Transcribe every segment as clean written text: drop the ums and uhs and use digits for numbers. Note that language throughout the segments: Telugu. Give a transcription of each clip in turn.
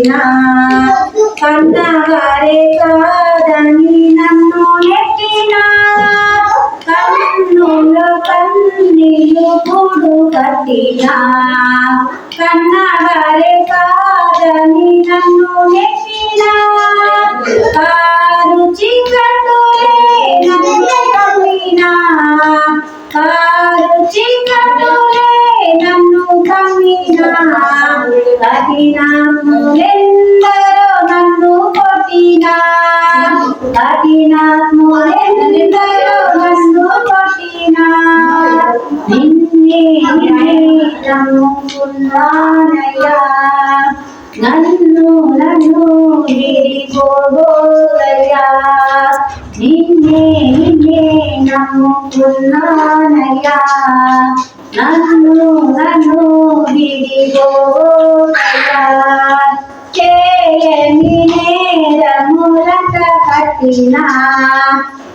కట్టినా కన్నవారే కాదని నన్ను నెట్టినా కన్నులో కన్నీళ్ళు కూడు కట్టినా కన్నవారే కాదని నన్ను నెట్టినా కారు చీకటులే నన్ను కమ్మినా కారు చీకటులే నన్ను కమ్మినా కఠినాత్ములెందరో నన్ను కొట్టినా కఠినాత్ములెందరో నన్ను కొట్టినా నిన్నే నమ్ముకున్నానయ్యా నన్ను విడిపోబోదయ్యా నిన్నే నమ్ముకున్నానయ్యా నన్ను విడిపోబోదయ్యా చేయని నేరములంట కట్టినా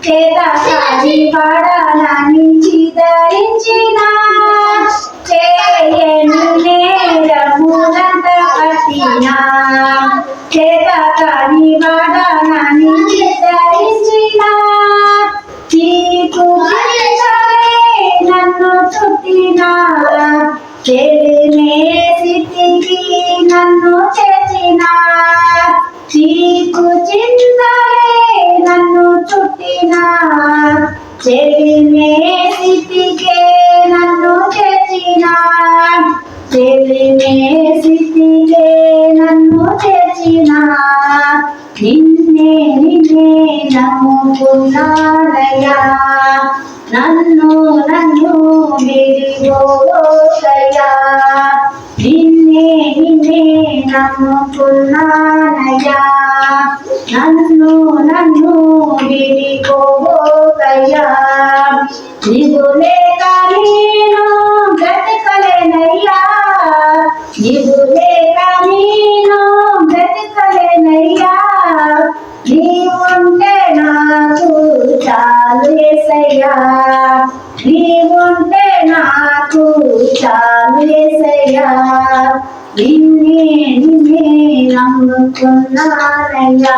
చేతకాని పడనని చిదరించినా చేయని నేరములంట కట్టినా చేతకాని పడనని చిదరించినా చీకు చింతలే నన్ను చుట్టినా చెలిమే స్థితికి నన్ను చేర్చినా చీకు చింతలే నన్ను చుట్టినా చెలిమే స్థితికే నన్ను చేర్చినా చెలిమే స్థితికే నన్ను చేర్చినా నిన్నే నమ్ముకున్నానయ్యా నన్ను విడిపోబోదయ్యా నిన్నే నమ్ముకున్నానయ్యా నన్ను విడిపోబోదయ్యా నీవు లేక నేను బ్రతకలేనయ్యా నీవు లేక నేను బ్రతకలేనయ్యా నీవుంటే నాకు చాలు యేసయ్యా నీవుంటే నాకు చాలు యేసయ్యా నిన్నే నమ్ముకున్నానయ్యా